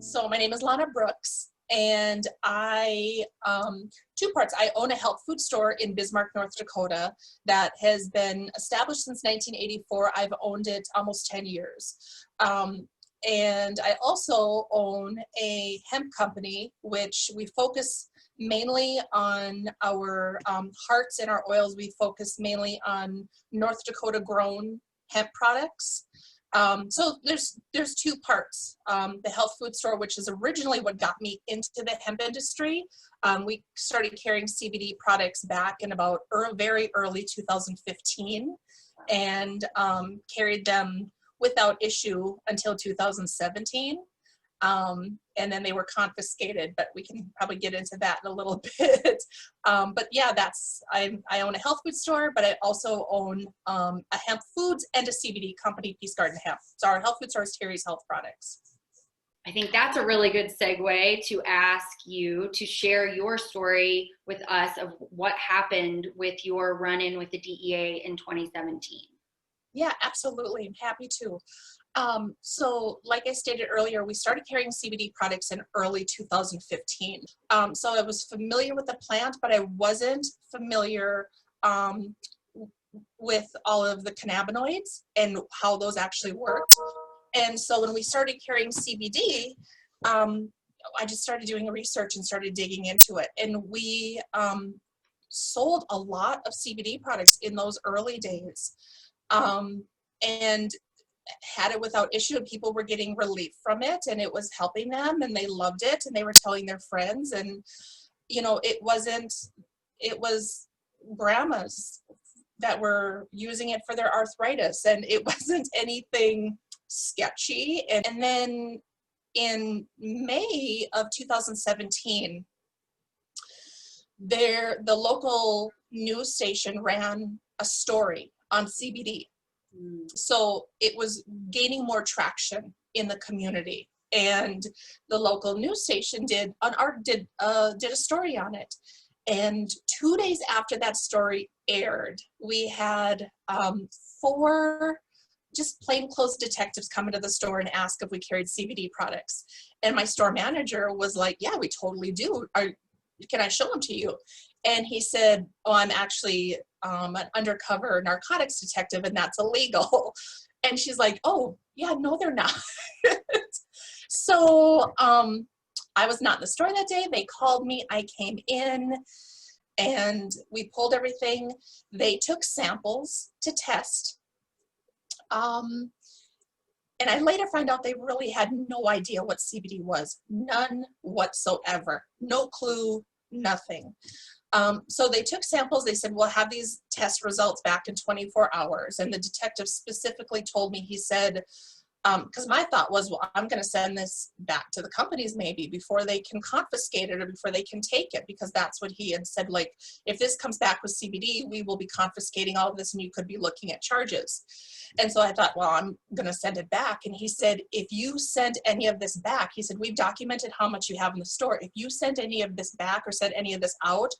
So my name is Lonna Brooks, and two parts. I own a health food store in Bismarck, North Dakota that has been established since 1984. I've owned it almost 10 years. And I also own a hemp company, which we focus mainly on our hearts and our oils. We focus mainly on North Dakota grown hemp products. So there's two parts. The health food store, which is originally what got me into the hemp industry. We started carrying CBD products back in about very early 2015 and carried them without issue until 2017. And then they were confiscated, but we can probably get into that in a little bit. But yeah, I own a health food store, but I also own a hemp foods and a CBD company, Peace Garden Hemp. So our health food store is Terry's Health Products. I think that's a really good segue to ask you to share your story with us of what happened with your run-in with the DEA in 2017. Yeah, absolutely. I'm happy to. So like I stated earlier, we started carrying CBD products in early 2015. So I was familiar with the plant, but I wasn't familiar with all of the cannabinoids and how those actually worked. And so when we started carrying CBD, I just started doing research and started digging into it. And we sold a lot of CBD products in those early days. And had it without issue, and people were getting relief from it, and it was helping them, and they loved it, and they were telling their friends. And you know, it was grandmas that were using it for their arthritis, and it wasn't anything sketchy. And then in May of 2017, the local news station ran a story on CBD. So it was gaining more traction in the community, and the local news station did a story on it. And 2 days after that story aired, we had 4 just plainclothes detectives come into the store and ask if we carried CBD products. And my store manager was like, "Yeah, we totally do. Can I show them to you?" And he said, "Oh, I'm actually an undercover narcotics detective, and that's illegal." And she's like, "Oh, yeah, no, they're not." So I was not in the store that day. They called me. I came in, and we pulled everything. They took samples to test. And I later found out they really had no idea what CBD was. None whatsoever. No clue, nothing. So they took samples. They said, "We'll have these test results back in 24 hours. And the detective specifically told me, he said, because my thought was, well, I'm going to send this back to the companies maybe before they can confiscate it or before they can take it, because that's what he had said. Like, if this comes back with CBD, we will be confiscating all of this and you could be looking at charges. And so I thought, well, I'm going to send it back. And he said, "If you send any of this back," he said, "we've documented how much you have in the store. If you send any of this back or send any of this out,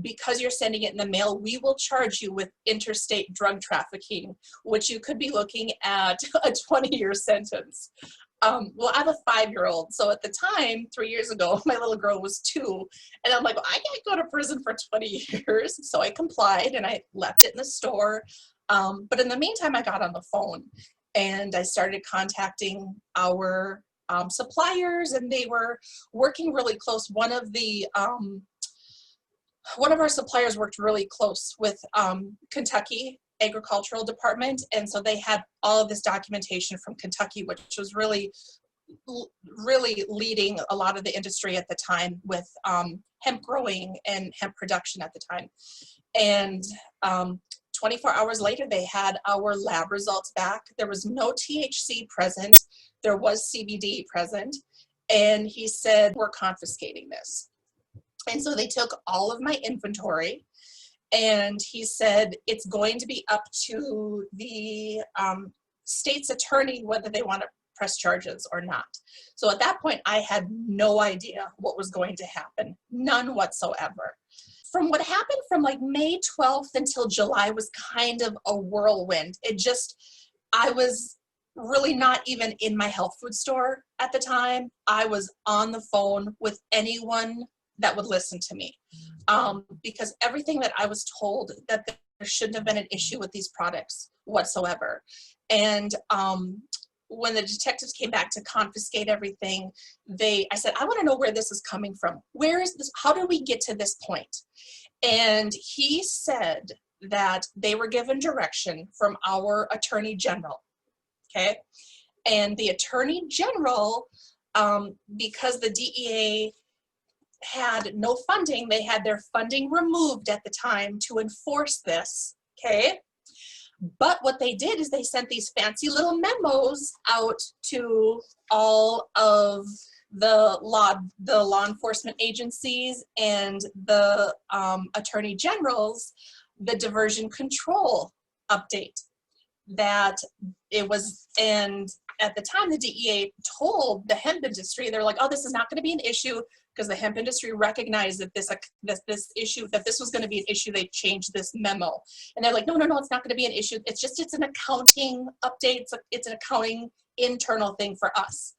because you're sending it in the mail, we will charge you with interstate drug trafficking, which you could be looking at a 20-year sentence." Well, I have a 5-year-old. So at the time, 3 years ago, my little girl was 2. And I'm like, well, I can't go to prison for 20 years. So I complied and I left it in the store. But in the meantime, I got on the phone and I started contacting our suppliers, and they were working really close. One of our suppliers worked really close with Kentucky Agricultural Department, and so they had all of this documentation from Kentucky, which was really leading a lot of the industry at the time with hemp growing and hemp production at the time. And 24 hours later, they had our lab results back. There was no THC present. There was CBD present. And he said, "We're confiscating this." And so they took all of my inventory, and he said, "It's going to be up to the state's attorney whether they want to press charges or not." So at that point, I had no idea what was going to happen, none whatsoever. From what happened from like May 12th until July was kind of a whirlwind. I was really not even in my health food store at the time. I was on the phone with anyone that would listen to me, because everything that I was told, that there shouldn't have been an issue with these products whatsoever. And when the detectives came back to confiscate everything, I said, I want to know where this is coming from. Where is this? How did we get to this point? And he said that they were given direction from our attorney general. Okay. And the attorney general, because the DEA had no funding, they had their funding removed at the time to enforce this. Okay. But what they did is they sent these fancy little memos out to all of the law enforcement agencies and the attorney generals, the diversion control update that it was. And at the time, the DEA told the hemp industry, they're like, oh, this is not going to be an issue, because the hemp industry recognized that this was going to be an issue. They changed this memo, and they're like, no, it's not going to be an issue. It's an accounting update. It's an accounting internal thing for us.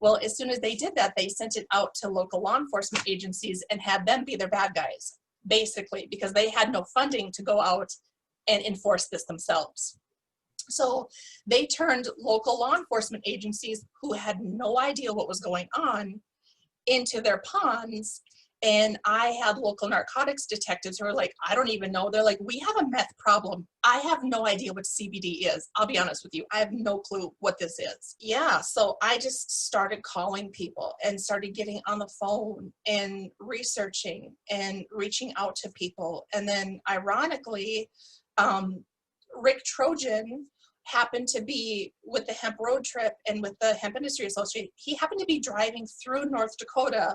Well, as soon as they did that, they sent it out to local law enforcement agencies and had them be their bad guys, basically, because they had no funding to go out and enforce this themselves. So they turned local law enforcement agencies who had no idea what was going on into their pawns. And I had local narcotics detectives who were like, I don't even know. They're like, we have a meth problem. I have no idea what CBD is. I'll be honest with you. I have no clue what this is. Yeah. So I just started calling people and started getting on the phone and researching and reaching out to people. And then ironically, Rick Trojan happened to be with the hemp road trip and with the Hemp Industry Association. He happened to be driving through North Dakota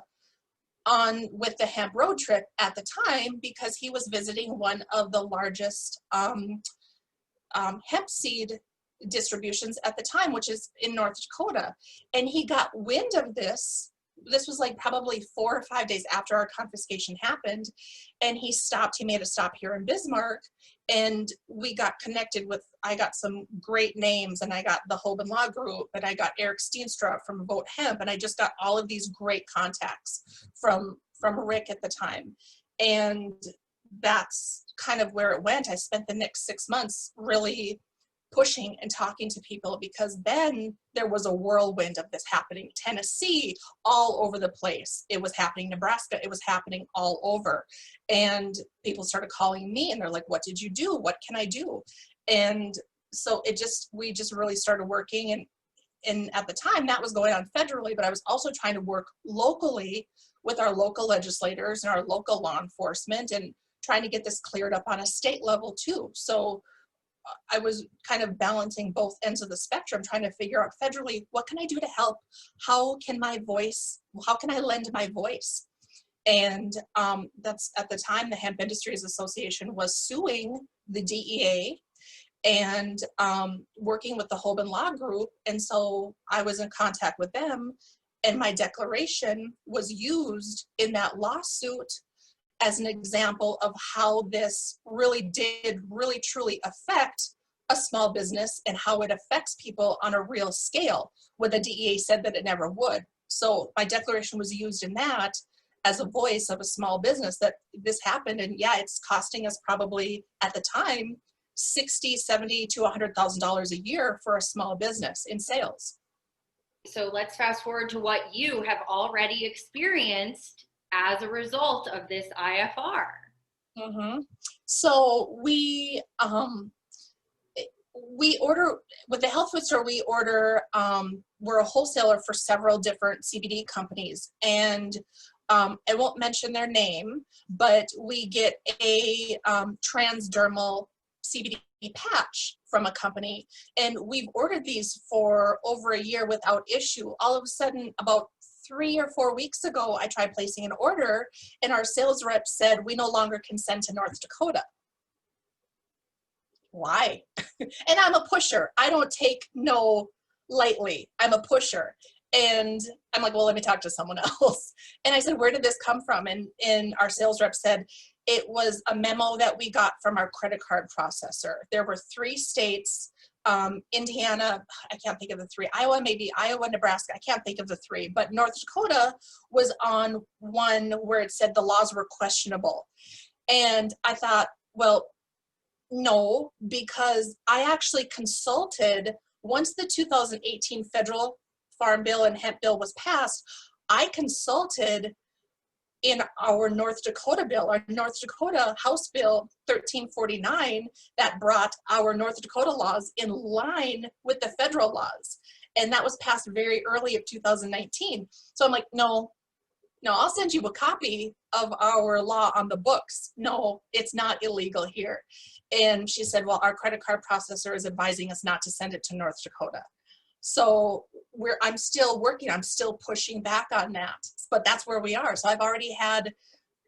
with the hemp road trip at the time, because he was visiting one of the largest hemp seed distributions at the time, which is in North Dakota. And he got wind of this. This was like probably 4 or 5 days after our confiscation happened. And he made a stop here in Bismarck, and we got connected with, I got some great names, and I got the Hoban Law Group, and I got Eric Steenstra from Vote Hemp, and I just got all of these great contacts from Rick at the time. And that's kind of where it went. I spent the next 6 months really pushing and talking to people, because then there was a whirlwind of this happening. Tennessee, all over the place. It was happening. Nebraska, it was happening all over. And people started calling me, and they're like, what did you do? What can I do? And so we just really started working. And at the time that was going on federally, but I was also trying to work locally with our local legislators and our local law enforcement, and trying to get this cleared up on a state level too. So I was kind of balancing both ends of the spectrum, trying to figure out federally, what can I do to help? How can I lend my voice? And that's at the time, the Hemp Industries Association was suing the DEA and working with the Hoban Law Group. And so I was in contact with them, and my declaration was used in that lawsuit as an example of how this really truly affect a small business, and how it affects people on a real scale, where the DEA said that it never would. So my declaration was used in that as a voice of a small business, that this happened. And yeah, it's costing us probably at the time $60,000, $70,000 to $100,000 a year for a small business in sales. So let's fast forward to what you have already experienced as a result of this IFR. Mm-hmm. So we order with the health food store. We order. We're a wholesaler for several different CBD companies, and I won't mention their name, but we get a transdermal CBD patch from a company, and we've ordered these for over a year without issue. All of a sudden, about 3 or 4 weeks ago, I tried placing an order, and our sales rep said, we no longer can send to North Dakota. Why? And I'm a pusher. I don't take no lightly. I'm a pusher. And I'm like, well, let me talk to someone else. And I said, where did this come from? And our sales rep said, it was a memo that we got from our credit card processor. There were 3 states Indiana, I can't think of the three. Iowa, maybe Iowa, Nebraska, I can't think of the three, but North Dakota was on one where it said the laws were questionable. And I thought, well, no, because I actually consulted once the 2018 federal farm bill and hemp bill was passed. I consulted in our North Dakota bill, our North Dakota House Bill 1349, that brought our North Dakota laws in line with the federal laws. And that was passed very early of 2019. So I'm like, no, I'll send you a copy of our law on the books. No, it's not illegal here. And she said, well, our credit card processor is advising us not to send it to North Dakota. So I'm still working, I'm still pushing back on that, but that's where we are. So I've already had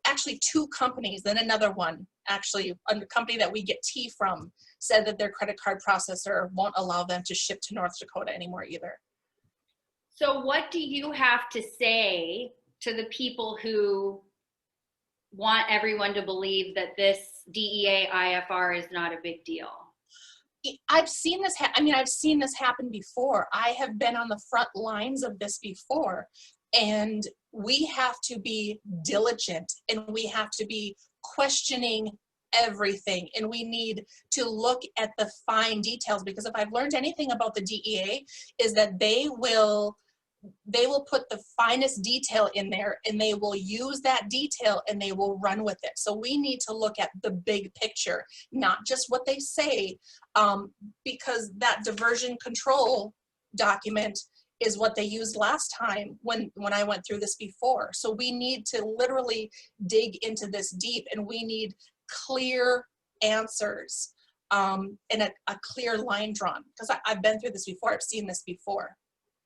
actually 2 companies, then another one, actually a company that we get tea from, said that their credit card processor won't allow them to ship to North Dakota anymore either. So what do you have to say to the people who want everyone to believe that this DEA IFR is not a big deal? I've seen this I've seen this happen before. I have been on the front lines of this before, and we have to be diligent, and we have to be questioning everything, and we need to look at the fine details, because if I've learned anything about the DEA is that they will put the finest detail in there, and they will use that detail and they will run with it. So we need to look at the big picture, not just what they say, because that diversion control document is what they used last time when I went through this before. So we need to literally dig into this deep, and we need clear answers, and a clear line drawn, because I've been through this before. I've seen this before.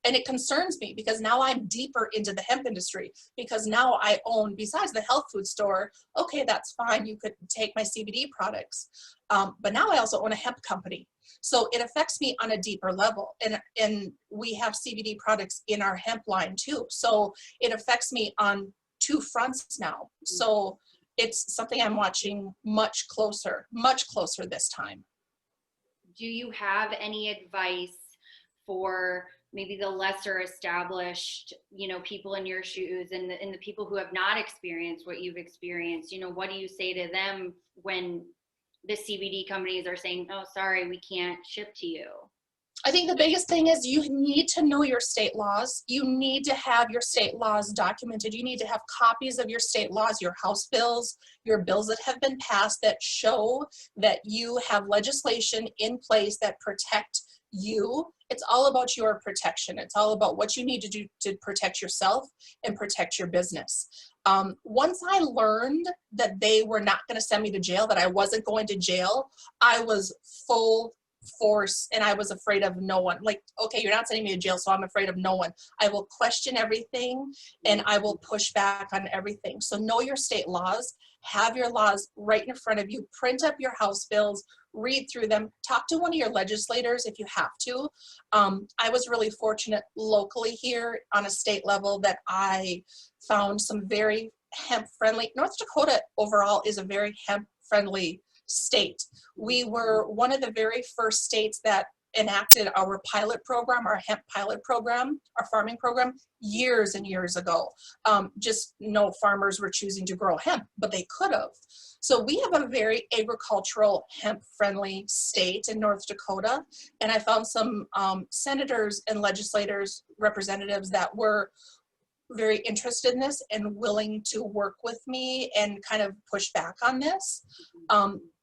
And it concerns me, because now I'm deeper into the hemp industry, because now I own, besides the health food store, okay, that's fine, you could take my CBD products, but now I also own a hemp company. So it affects me on a deeper level, and we have CBD products in our hemp line too. So it affects me on 2 fronts now. So it's something I'm watching much closer this time. Do you have any advice for maybe the lesser established, people in your shoes, and the people who have not experienced what you've experienced? What do you say to them when the CBD companies are saying, oh, sorry, we can't ship to you? I think the biggest thing is you need to know your state laws. You need to have your state laws documented. You need to have copies of your state laws, your House bills, your bills that have been passed that show that you have legislation in place that protect you. It's all about your protection. It's all about what you need to do to protect yourself and protect your business. Once I learned that they were not going to send me to jail, that I wasn't going to jail, I was full force, and I was afraid of no one. Like, okay, you're not sending me to jail, so I'm afraid of no one. I will question everything, and I will push back on everything. So know your state laws, have your laws right in front of you, print up your House bills, read through them, talk to one of your legislators if you have to. I was really fortunate locally here on a state level that I found some very hemp friendly. North Dakota overall is a very hemp friendly state. We were one of the very first states that enacted our pilot program, our hemp pilot program, our farming program, years and years ago. Just no farmers were choosing to grow hemp, but they could have. So we have a very agricultural, hemp-friendly state in North Dakota, and I found some senators and legislators, representatives that were very interested in this and willing to work with me and kind of push back on this.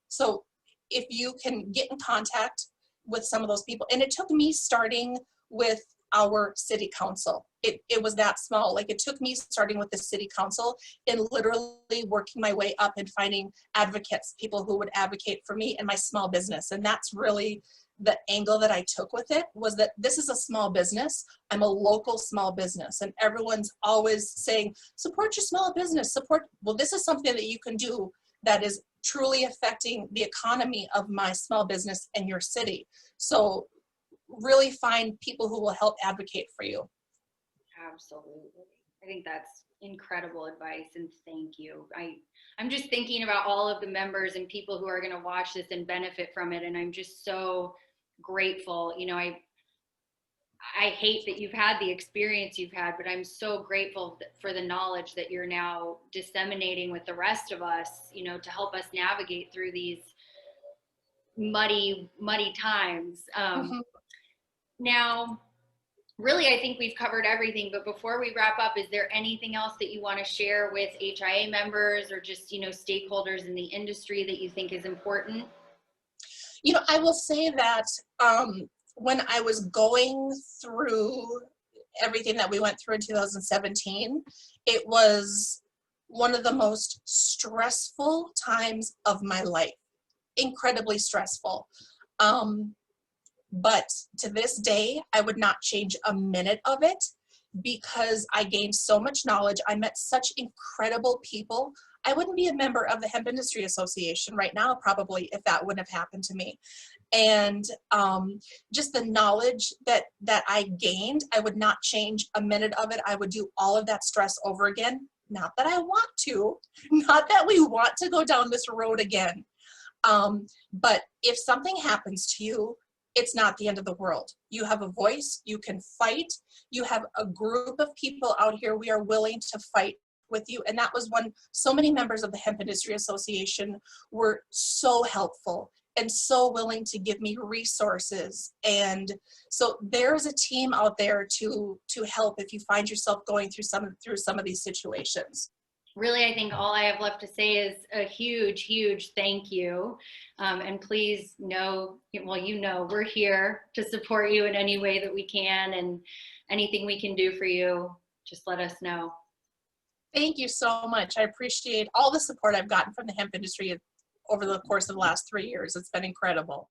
So if you can get in contact with some of those people, and it took me starting with our city council. It was that small. Like, it took me starting with the city council and literally working my way up and finding advocates, people who would advocate for me and my small business. And that's really the angle that I took with it, was that this is a small business. I'm a local small business, and everyone's always saying, support your small business, support. Well, this is something that you can do that is truly affecting the economy of my small business and your city. So really find people who will help advocate for you. Absolutely. I think that's incredible advice, and thank you. I'm just thinking about all of the members and people who are going to watch this and benefit from it, and I'm just so grateful. You know, I hate that you've had the experience you've had, but I'm so grateful for the knowledge that you're now disseminating with the rest of us, you know, to help us navigate through these muddy times. Mhm. Now, really, I think we've covered everything, but before we wrap up, is there anything else that you want to share with HIA members or just, you know, stakeholders in the industry that you think is important? You know, I will say that when I was going through everything that we went through in 2017, it was one of the most stressful times of my life, incredibly stressful. But to this day, I would not change a minute of it because I gained so much knowledge. I met such incredible people. I wouldn't be a member of the Hemp Industry Association right now, probably, if that wouldn't have happened to me. And just the knowledge that I gained, I would not change a minute of it. I would do all of that stress over again. Not that I want to, not that we want to go down this road again. But if something happens to you, it's not the end of the world. You have a voice, you can fight. You have a group of people out here. We are willing to fight with you. And that was when so many members of the Hemp Industry Association were so helpful and so willing to give me resources. And so there's a team out there to help if you find yourself going through some of these situations. Really, I think all I have left to say is a huge thank you. And please know, well, you know, we're here to support you in any way that we can, and anything we can do for you, just let us know. Thank you so much. I appreciate all the support I've gotten from the hemp industry over the course of the last 3 years. It's been incredible.